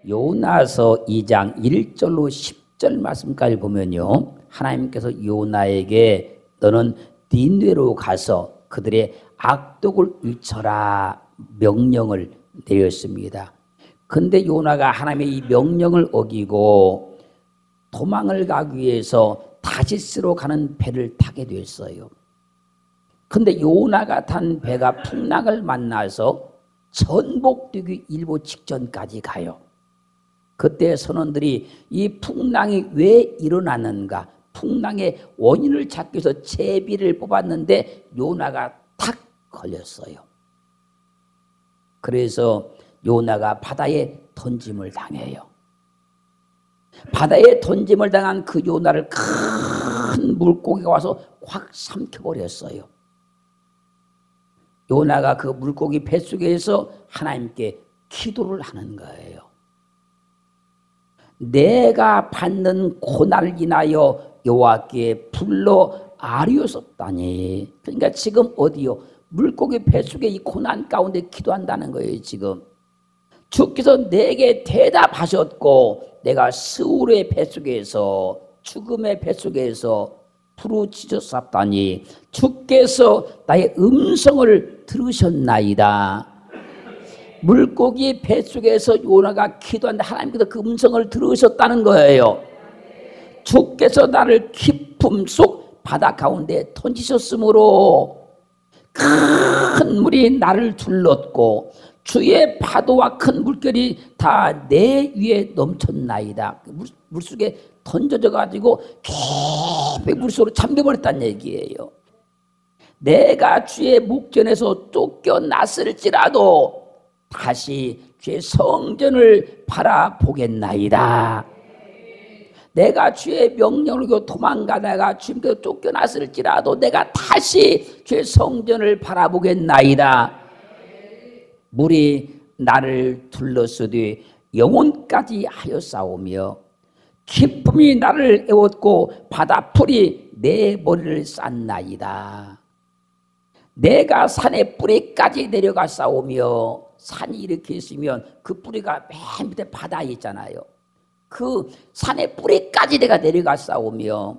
요나서 2장 1절로 10절 말씀까지 보면요, 하나님께서 요나에게 너는 니느웨로 가서 그들의 악독을 일쳐라 명령을 내렸습니다. 근데 요나가 하나님의 이 명령을 어기고 도망을 가기 위해서 다시스로 가는 배를 타게 됐어요. 근데 요나가 탄 배가 풍랑을 만나서 전복되기 일보 직전까지 가요. 그때 선원들이 이 풍랑이 왜 일어나는가, 풍랑의 원인을 찾기 위해서 제비를 뽑았는데 요나가 탁 걸렸어요. 그래서 요나가 바다에 던짐을 당해요. 바다에 던짐을 당한 그 요나를 큰 물고기가 와서 확 삼켜버렸어요. 요나가 그 물고기 뱃속에서 하나님께 기도를 하는 거예요. 내가 받는 고난을 인하여 여호와께 불러 아뢰었었다니. 그러니까 지금 어디요? 물고기 뱃속에 이 고난 가운데 기도한다는 거예요. 지금 주께서 내게 대답하셨고 내가 스울의 뱃속에서 죽음의 뱃속에서 부르짖었었다니 주께서 나의 음성을 들으셨나이다. 물고기 뱃속에서 요나가 기도하는데 하나님께서 그 음성을 들으셨다는 거예요. 주께서 나를 깊음 속 바다 가운데 던지셨으므로 큰 물이 나를 둘렀고 주의 파도와 큰 물결이 다 내 위에 넘쳤나이다. 물속에 던져져 가지고 깊이 물속으로 잠겨버렸다는 얘기예요. 내가 주의 목전에서 쫓겨났을지라도 다시 주의 성전을 바라보겠나이다. 내가 주의 명령을 이고 도망가다가 주님께서 쫓겨났을지라도 내가 다시 주의 성전을 바라보겠나이다. 물이 나를 둘러쓰되 영혼까지 하였사오며 기쁨이 나를 애웠고 바다풀이 내 머리를 쌌나이다. 내가 산의 뿌리까지 내려갔사오며 산이 이렇게 있으면 그 뿌리가 맨 밑에 바다에 있잖아요. 그 산의 뿌리까지 내가 내려갔사오며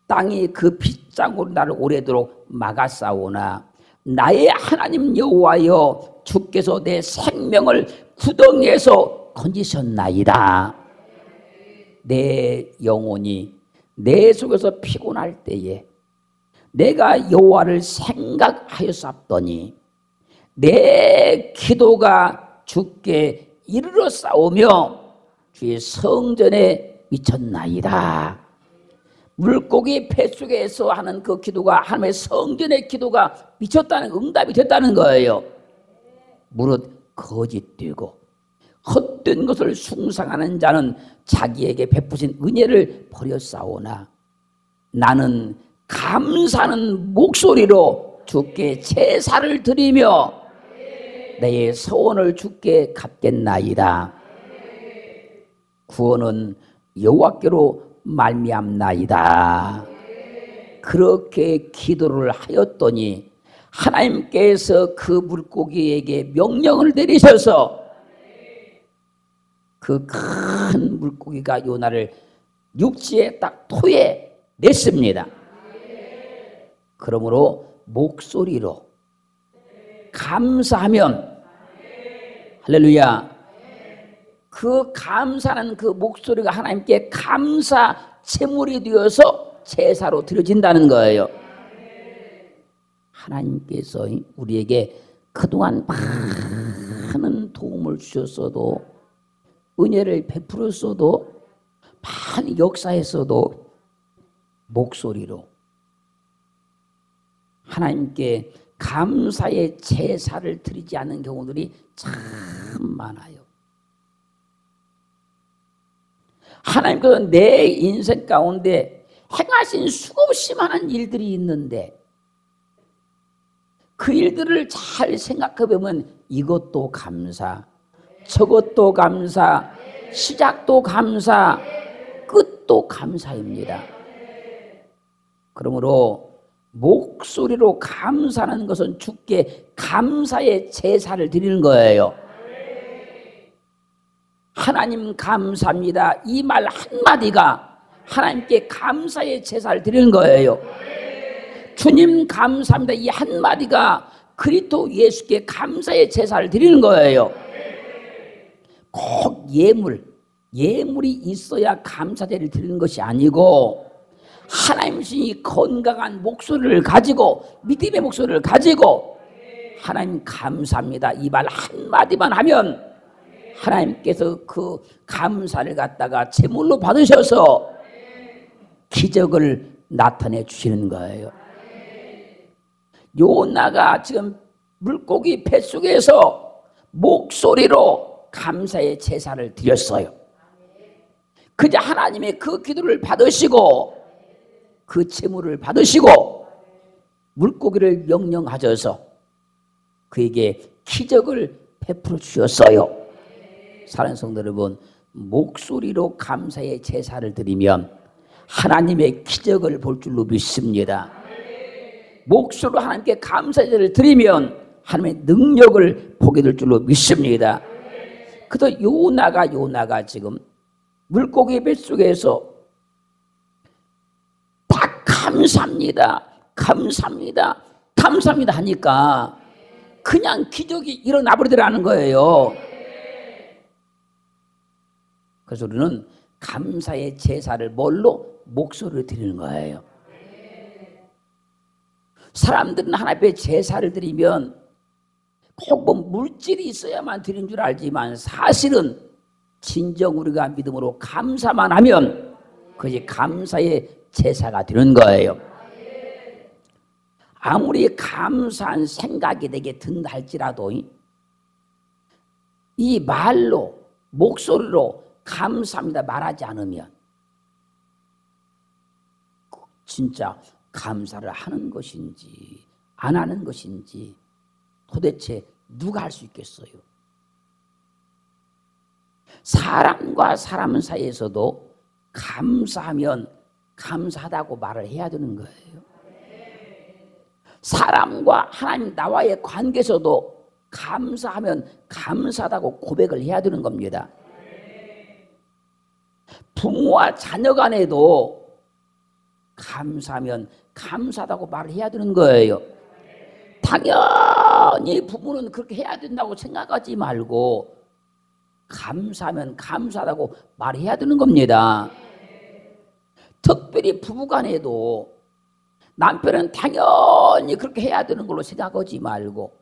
땅이 그 빗장으로 나를 오래도록 막았사오나 나의 하나님 여호와여 주께서 내 생명을 구덩이에서 건지셨나이다. 내 영혼이 내 속에서 피곤할 때에 내가 여호와를 생각하였사옵더니 내 기도가 주께 이르러 싸우며 주의 성전에 미쳤나이다. 물고기 뱃속에서 하는 그 기도가 하나님의 성전의 기도가 미쳤다는, 응답이 됐다는 거예요. 무릇 거짓되고 헛된 것을 숭상하는 자는 자기에게 베푸신 은혜를 버렸사오나 나는 감사하는 목소리로 주께 제사를 드리며 내 소원을 주께 갚겠나이다. 구원은 여호와께로 말미암나이다. 그렇게 기도를 하였더니 하나님께서 그 물고기에게 명령을 내리셔서 그 큰 물고기가 요나를 육지에 딱 토해 냈습니다. 그러므로 목소리로 감사하면 할렐루야, 그 감사하는 그 목소리가 하나님께 감사 제물이 되어서 제사로 드려진다는 거예요. 하나님께서 우리에게 그동안 많은 도움을 주셨어도, 은혜를 베풀었어도, 많이 역사했어도 목소리로 하나님께 감사의 제사를 드리지 않는 경우들이 참 많아요. 하나님께서 내 인생 가운데 행하신 수없이 많은 일들이 있는데 그 일들을 잘 생각해 보면 이것도 감사, 저것도 감사, 시작도 감사, 끝도 감사입니다. 그러므로 목소리로 감사하는 것은 주께 감사의 제사를 드리는 거예요. 하나님 감사합니다. 이 말 한마디가 하나님께 감사의 제사를 드리는 거예요. 주님 감사합니다. 이 한마디가 그리스도 예수께 감사의 제사를 드리는 거예요. 꼭 예물이 있어야 감사제를 드리는 것이 아니고 하나님 신이 건강한 목소리를 가지고 믿음의 목소리를 가지고 하나님 감사합니다. 이 말 한마디만 하면 하나님께서 그 감사를 갖다가 제물로 받으셔서 기적을 나타내 주시는 거예요. 요나가 지금 물고기 뱃속에서 목소리로 감사의 제사를 드렸어요. 그저 하나님의 그 기도를 받으시고 그 제물을 받으시고 물고기를 명령하셔서 그에게 기적을 베풀어 주셨어요. 사랑하는 성도 여러분, 목소리로 감사의 제사를 드리면 하나님의 기적을 볼 줄로 믿습니다. 목소리로 하나님께 감사제를 드리면 하나님의 능력을 보게 될 줄로 믿습니다. 그래서 요나가 지금 물고기 뱃속에서 다 감사합니다 하니까 그냥 기적이 일어나 버리더라는 거예요. 그래서 우리는 감사의 제사를 뭘로? 목소리로 드리는 거예요. 사람들은 하나님 앞에 제사를 드리면 꼭 뭐 물질이 있어야만 드리는 줄 알지만 사실은 진정 우리가 믿음으로 감사만 하면 그것이 감사의 제사가 되는 거예요. 아무리 감사한 생각이 내게 든다 할지라도 이 말로 목소리로 감사합니다 말하지 않으면 진짜 감사를 하는 것인지 안 하는 것인지 도대체 누가 할 수 있겠어요? 사람과 사람 사이에서도 감사하면 감사하다고 말을 해야 되는 거예요. 사람과 하나님 나와의 관계에서도 감사하면 감사하다고 고백을 해야 되는 겁니다. 부모와 자녀 간에도 감사하면 감사하다고 말을 해야 되는 거예요. 당연히 부모는 그렇게 해야 된다고 생각하지 말고 감사하면 감사하다고 말해야 되는 겁니다. 특별히 부부간에도 남편은 당연히 그렇게 해야 되는 걸로 생각하지 말고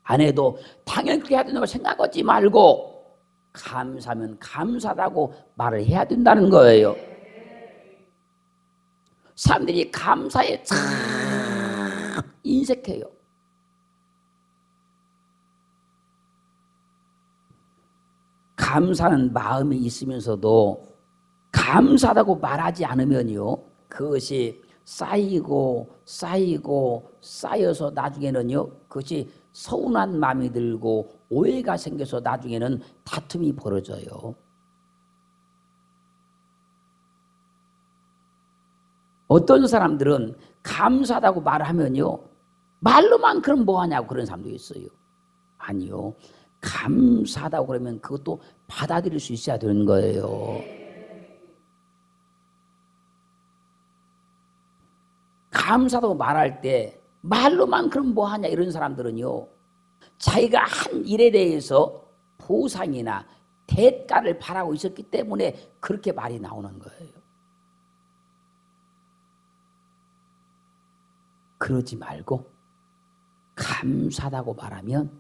아내도 당연히 그렇게 해야 된다고 생각하지 말고 감사하면 감사하다고 말을 해야 된다는 거예요. 사람들이 감사에 참 인색해요. 감사하는 마음이 있으면서도 감사하다고 말하지 않으면요 그것이 쌓여서 나중에는요 그것이 서운한 마음이 들고 오해가 생겨서 나중에는 다툼이 벌어져요. 어떤 사람들은 감사하다고 말하면요 말로만 그럼 뭐하냐고 그런 사람도 있어요. 아니요, 감사하다고 그러면 그것도 받아들일 수 있어야 되는 거예요. 감사하다고 말할 때 말로만 그럼 뭐하냐 이런 사람들은요 자기가 한 일에 대해서 보상이나 대가를 바라고 있었기 때문에 그렇게 말이 나오는 거예요. 그러지 말고 감사하다고 말하면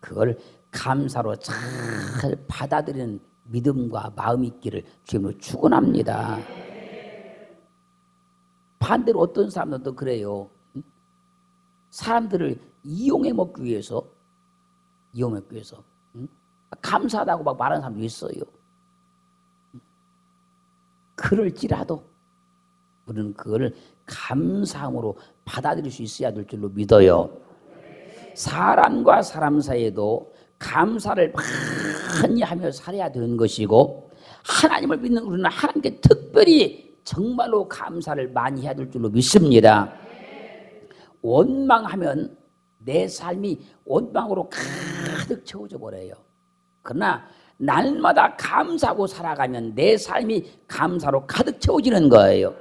그걸 감사로 잘 받아들이는 믿음과 마음이 있기를 주님으로 축원합니다. 반대로 어떤 사람들도 그래요. 사람들을 이용해 먹기 위해서 감사하다고 막 말하는 사람도 있어요. 그럴지라도 우리는 그걸 감사함으로 받아들일 수 있어야 될 줄로 믿어요. 사람과 사람 사이에도 감사를 많이 하며 살아야 되는 것이고 하나님을 믿는 우리는 하나님께 특별히 정말로 감사를 많이 해야 될 줄로 믿습니다. 원망하면 내 삶이 원망으로 가득 채워져 버려요. 그러나 날마다 감사하고 살아가면 내 삶이 감사로 가득 채워지는 거예요.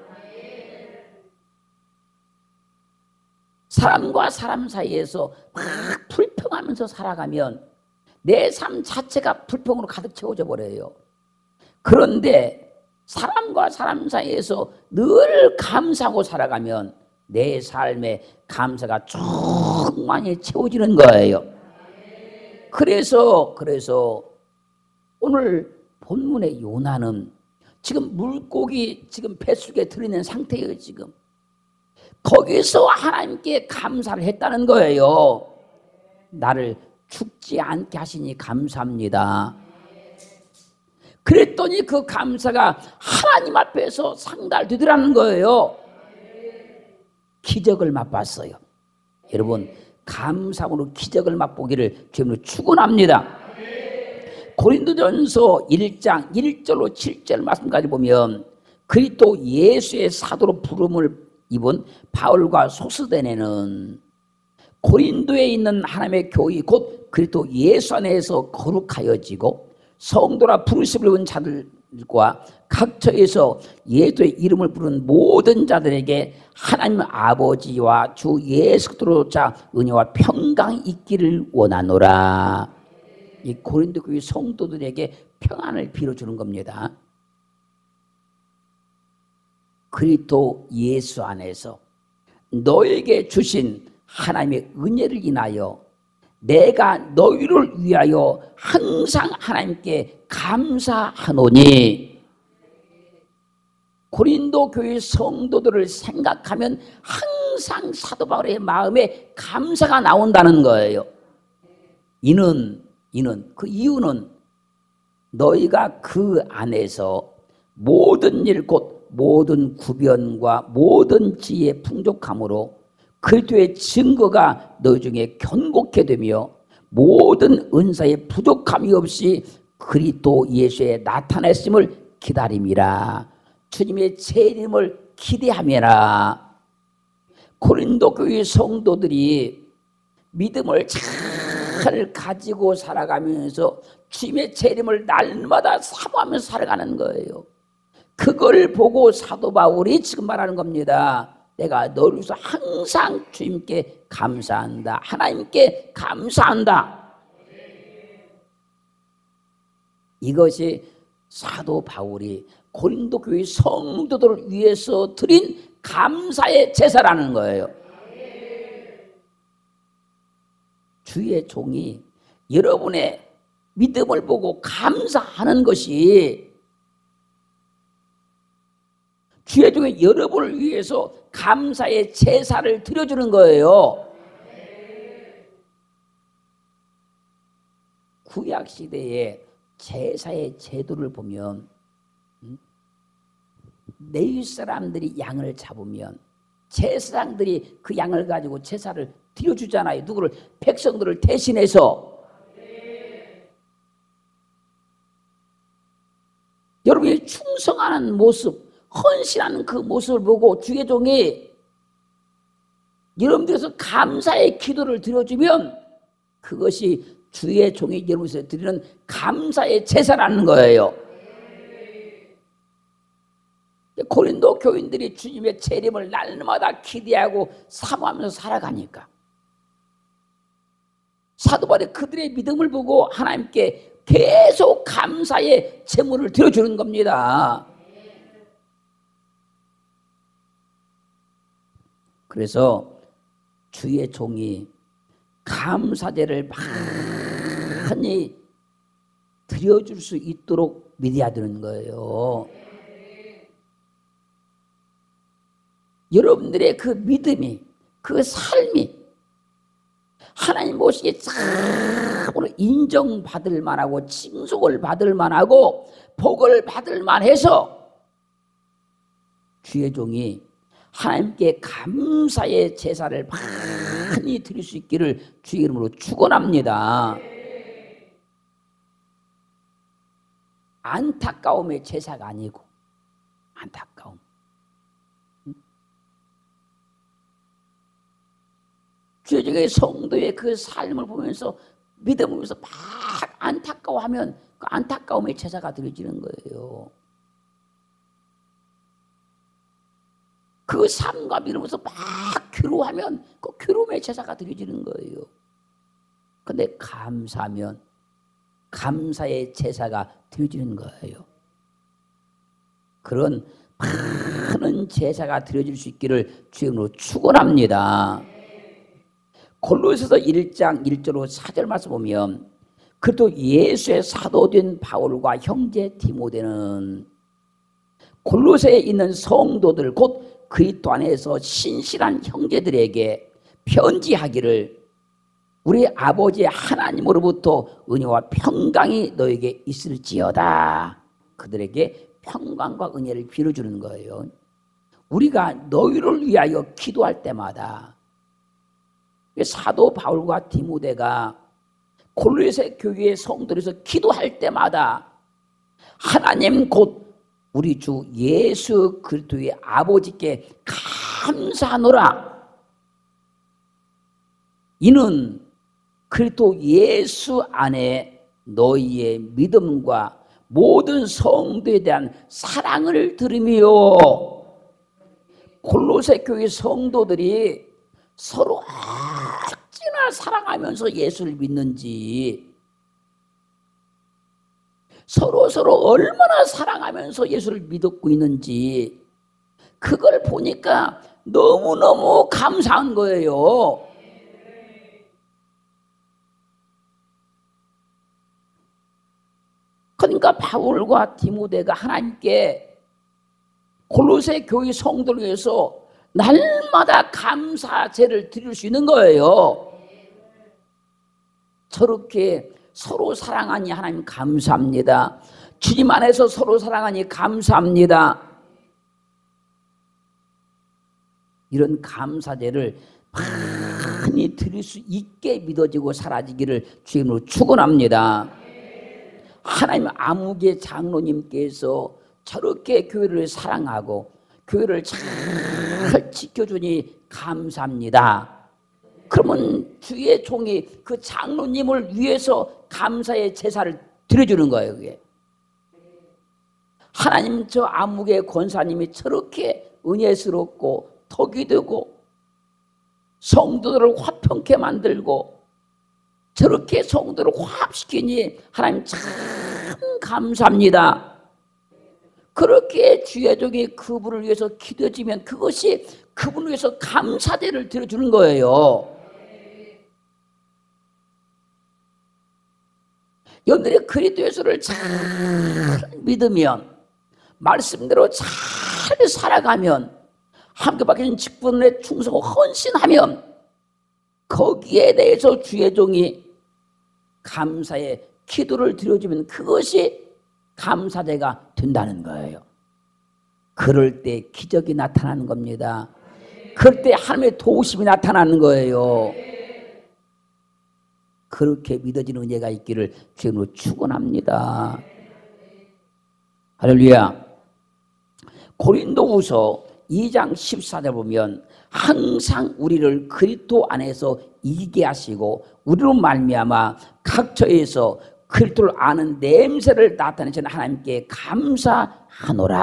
사람과 사람 사이에서 막 불평하면서 살아가면 내 삶 자체가 불평으로 가득 채워져 버려요. 그런데 사람과 사람 사이에서 늘 감사하고 살아가면 내 삶에 감사가 충만히 채워지는 거예요. 그래서 오늘 본문의 요나는 지금 물고기 지금 뱃속에 들어있는 상태예요. 지금 거기서 하나님께 감사를 했다는 거예요. 나를 죽지 않게 하시니 감사합니다. 그랬더니 그 감사가 하나님 앞에서 상달되더라는 거예요. 기적을 맛봤어요. 여러분, 감사함으로 기적을 맛보기를 주님으로 축원합니다. 고린도전서 1장 1절로 7절 말씀까지 보면 그리스도 예수의 사도로 부름을 입은 바울과 소스데네는 고린도에 있는 하나님의 교회 곧 그리스도 예수 안에서 거룩하여지고 성도라 부르심을 입은 자들과 각처에서 예수의 이름을 부르는 모든 자들에게 하나님 아버지와 주 예수 그리스도로자 은혜와 평강이 있기를 원하노라. 이 고린도 교회 성도들에게 평안을 빌어주는 겁니다. 그리스도 예수 안에서 너에게 주신 하나님의 은혜를 인하여 내가 너희를 위하여 항상 하나님께 감사하노니. 고린도 교회 성도들을 생각하면 항상 사도 바울의 마음에 감사가 나온다는 거예요. 그 이유는 너희가 그 안에서 모든 일 곧 모든 구변과 모든 지혜의 풍족함으로 그리스도의 증거가 너희 중에 견고케 되며 모든 은사의 부족함이 없이 그리스도 예수의 나타났음을 기다림이라. 주님의 재림을 기대하며라. 고린도 교회 성도들이 믿음을 잘 가지고 살아가면서 주님의 재림을 날마다 사모하면서 살아가는 거예요. 그걸 보고 사도 바울이 지금 말하는 겁니다. 내가 너를 위해서 항상 주님께 감사한다. 하나님께 감사한다. 이것이 사도 바울이 고린도 교회 성도들을 위해서 드린 감사의 제사라는 거예요. 주의 종이 여러분의 믿음을 보고 감사하는 것이 주의 종이 여러분을 위해서 감사의 제사를 드려주는 거예요. 구약시대의 제사의 제도를 보면 레위 사람들이 양을 잡으면 제사장들이 그 양을 가지고 제사를 드려주잖아요. 누구를? 백성들을 대신해서. 여러분이 충성하는 모습, 헌신하는 그 모습을 보고 주의 종이 여러분들에서 감사의 기도를 드려주면 그것이 주의 종이 여러분에서 드리는 감사의 제사라는 거예요. 고린도 교인들이 주님의 재림을 날마다 기대하고 사모하면서 살아가니까 사도 바울이 그들의 믿음을 보고 하나님께 계속 감사의 제물을 드려주는 겁니다. 그래서 주의 종이 감사제를 많이 드려줄 수 있도록 믿어야 되는 거예요. 여러분들의 그 믿음이, 그 삶이 하나님 보시기에 참으로 인정받을 만하고 칭송을 받을 만하고 복을 받을 만해서 주의 종이 하나님께 감사의 제사를 많이 드릴 수 있기를 주의 이름으로 축원합니다. 안타까움의 제사가 아니고 안타까움. 주의 성도의 그 삶을 보면서 믿음을 위해서 막 안타까워하면 그 안타까움의 제사가 드려지는 거예요. 그 삶과 믿으면서 막 괴로워하면 그 괴로움의 제사가 드려지는 거예요. 근데 감사하면 감사의 제사가 드려지는 거예요. 그런 많은 제사가 드려질 수 있기를 주님으로 축원합니다. 골로새서 1장 1절로 4절 말씀 보면 그래도 예수의 사도된 바울과 형제 디모데는 골로새에 있는 성도들 곧 그리스도 안에서 신실한 형제들에게 편지하기를 우리 아버지 하나님으로부터 은혜와 평강이 너에게 있을지어다. 그들에게 평강과 은혜를 빌어주는 거예요. 우리가 너희를 위하여 기도할 때마다 사도 바울과 디모데가 골로새 교회의 성도에서 기도할 때마다 하나님 곧 우리 주 예수 그리스도의 아버지께 감사하노라. 이는 그리스도 예수 안에 너희의 믿음과 모든 성도에 대한 사랑을 들으며 골로새 교회 성도들이 서로 어찌나 사랑하면서 예수를 믿는지 서로 얼마나 사랑하면서 예수를 믿고 있는지 그걸 보니까 너무너무 감사한 거예요. 그러니까 바울과 디모데가 하나님께 골로새 교회 성도를 위해서 날마다 감사제를 드릴 수 있는 거예요. 저렇게 서로 사랑하니 하나님 감사합니다. 주님 안에서 서로 사랑하니 감사합니다. 이런 감사제를 많이 드릴 수 있게 믿어지고 사라지기를 주님으로 축원합니다. 하나님 암흑의 장로님께서 저렇게 교회를 사랑하고 교회를 잘 지켜주니 감사합니다. 그러면 주의 종이 그 장로님을 위해서 감사의 제사를 드려주는 거예요. 그게. 하나님 저 암흑의 권사님이 저렇게 은혜스럽고 덕이 되고 성도들을 화평케 만들고 저렇게 성도를 화합시키니 하나님 참 감사합니다. 그렇게 주의 종이 그분을 위해서 기도해주면 그것이 그분을 위해서 감사제를 드려주는 거예요. 여러분들이 그리스도 예수를 잘 믿으면 말씀대로 잘 살아가면 함께 맡겨진 직분에 충성하고 헌신하면 거기에 대해서 주의 종이 감사의 기도를 드려주면 그것이 감사제가 된다는 거예요. 그럴 때 기적이 나타나는 겁니다. 그럴 때 하나님의 도우심이 나타나는 거예요. 그렇게 믿어지는 은혜가 있기를 주님으로 축원합니다. 할렐루야. 고린도후서 2장 14절 보면 항상 우리를 그리스도 안에서 이기게 하시고 우리로 말미암아 각처에서 그리스도를 아는 냄새를 나타내시는 하나님께 감사하노라.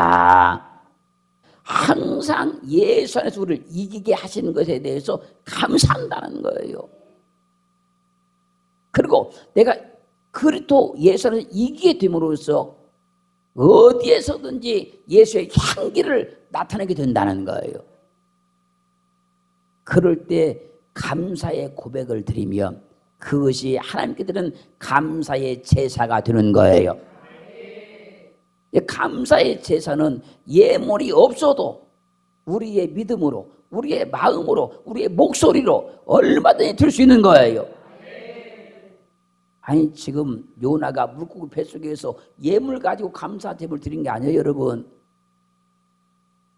항상 예수 안에서 우리를 이기게 하시는 것에 대해서 감사한다는 거예요. 그리고 내가 그리스도 예수 안에서 이기게 됨으로써 어디에서든지 예수의 향기를 나타내게 된다는 거예요. 그럴 때 감사의 고백을 드리면 그것이 하나님께 드리는 감사의 제사가 되는 거예요. 감사의 제사는 예물이 없어도 우리의 믿음으로, 우리의 마음으로, 우리의 목소리로 얼마든지 들 수 있는 거예요. 아니 지금 요나가 물고기 뱃속에서 예물 가지고 감사 제물 드린 게 아니에요, 여러분.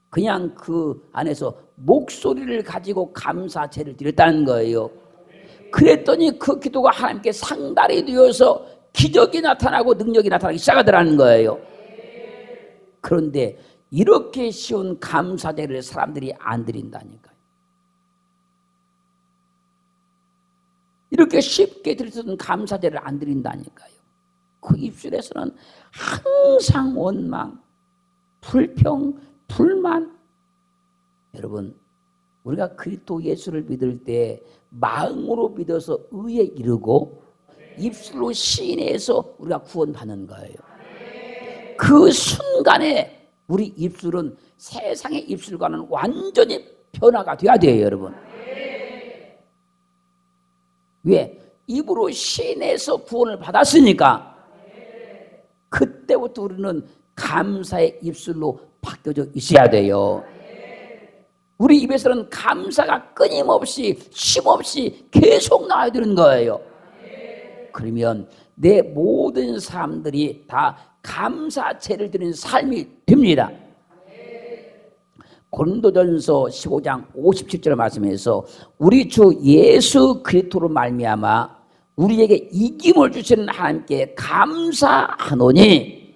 그냥 그 안에서 목소리를 가지고 감사제를 드렸다는 거예요. 그랬더니 그 기도가 하나님께 상달이 되어서 기적이 나타나고 능력이 나타나기 시작하더라는 거예요. 그런데 이렇게 쉬운 감사제를 사람들이 안 드린다니까요. 이렇게 쉽게 드릴 수 있는 감사제를 안 드린다니까요. 그 입술에서는 항상 원망, 불평, 불만. 여러분, 우리가 그리스도 예수를 믿을 때 마음으로 믿어서 의에 이르고 입술로 시인해서 우리가 구원받는 거예요. 그 순간에 우리 입술은 세상의 입술과는 완전히 변화가 돼야 돼요, 여러분. 왜? 입으로 시인해서 구원을 받았으니까 그때부터 우리는 감사의 입술로 바뀌어져 있어야 돼요. 우리 입에서는 감사가 끊임없이 쉼없이 계속 나와야 되는 거예요. 그러면 내 모든 사람들이 다 감사제를 드리는 삶이 됩니다. 고린도전서 15장 57절 말씀에서 우리 주 예수 그리스도로 말미암아 우리에게 이김을 주시는 하나님께 감사하노니,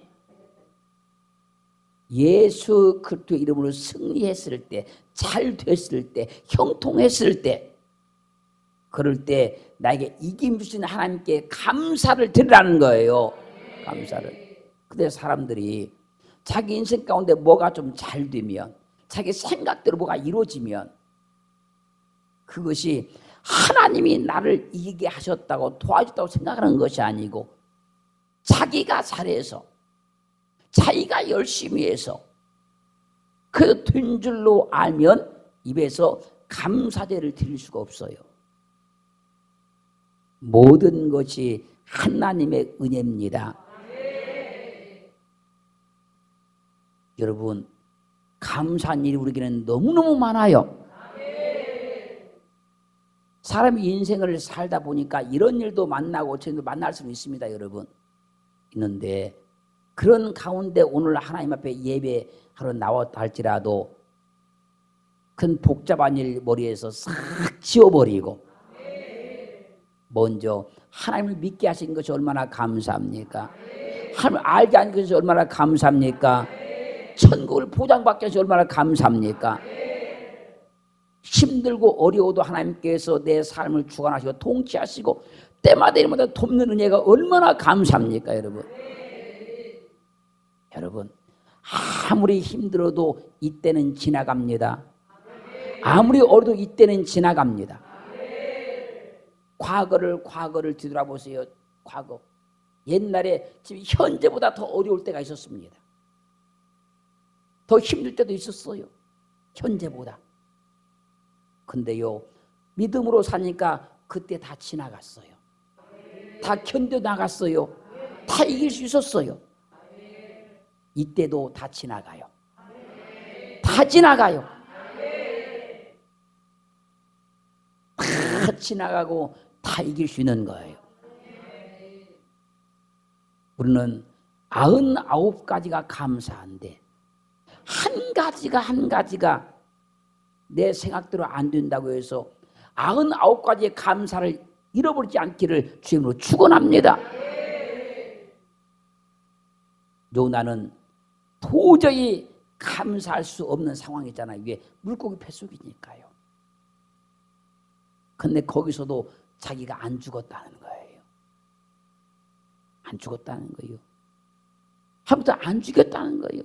예수 그리스도의 이름으로 승리했을 때, 잘 됐을 때, 형통했을 때, 그럴 때 나에게 이김 주시는 하나님께 감사를 드리라는 거예요. 감사를. 근데 사람들이 자기 인생 가운데 뭐가 좀 잘 되면, 자기 생각대로 뭐가 이루어지면 그것이 하나님이 나를 이기게 하셨다고 도와줬다고 생각하는 것이 아니고 자기가 잘해서 자기가 열심히 해서 그 된 줄로 알면 입에서 감사제를 드릴 수가 없어요. 모든 것이 하나님의 은혜입니다. 여러분, 감사한 일이 우리에게는 너무너무 많아요. 사람이 인생을 살다 보니까 이런 일도 만나고 저런 일도 만날 수는 있습니다, 여러분. 있는데 그런 가운데 오늘 하나님 앞에 예배하러 나왔다 할지라도 큰 복잡한 일 머리에서 싹 지워버리고 먼저 하나님을 믿게 하신 것이 얼마나 감사합니까? 하나님을 알게 하신 것이 얼마나 감사합니까? 천국을 보장받게 하셔서 얼마나 감사합니까? 힘들고 어려워도 하나님께서 내 삶을 주관하시고 통치하시고 때마다 이마다 돕는 은혜가 얼마나 감사합니까, 여러분? 여러분, 아무리 힘들어도 이때는 지나갑니다. 아무리 어려도 이때는 지나갑니다. 과거를 뒤돌아보세요. 과거. 옛날에 지금 현재보다 더 어려울 때가 있었습니다. 더 힘들 때도 있었어요. 현재보다. 근데요, 믿음으로 사니까 그때 다 지나갔어요. 다 견뎌나갔어요. 다 이길 수 있었어요. 이때도 다 지나가요. 다 지나가요. 다 지나가고 다 이길 수 있는 거예요. 우리는 99가지가 감사한데 한 가지가 내 생각대로 안 된다고 해서 99가지의 감사를 잃어버리지 않기를 주님으로 축원합니다. 요나는 도저히 감사할 수 없는 상황이잖아요. 이게 물고기 뱃속이니까요. 근데 거기서도 자기가 안 죽었다는 거예요. 안 죽었다는 거예요. 하나님도 안 죽였다는 거예요.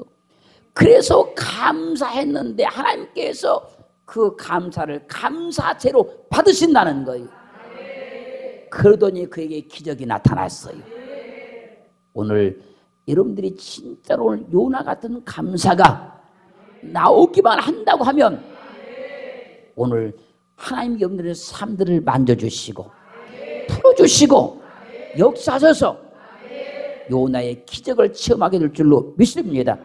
그래서 감사했는데 하나님께서 그 감사를 감사제로 받으신다는 거예요. 그러더니 그에게 기적이 나타났어요. 오늘 여러분들이 진짜로 오늘 요나 같은 감사가 나오기만 한다고 하면 오늘 하나님이 여러분들의 삶들을 만져주시고 풀어주시고 역사하셔서 요나의 기적을 체험하게 될 줄로 믿습니다.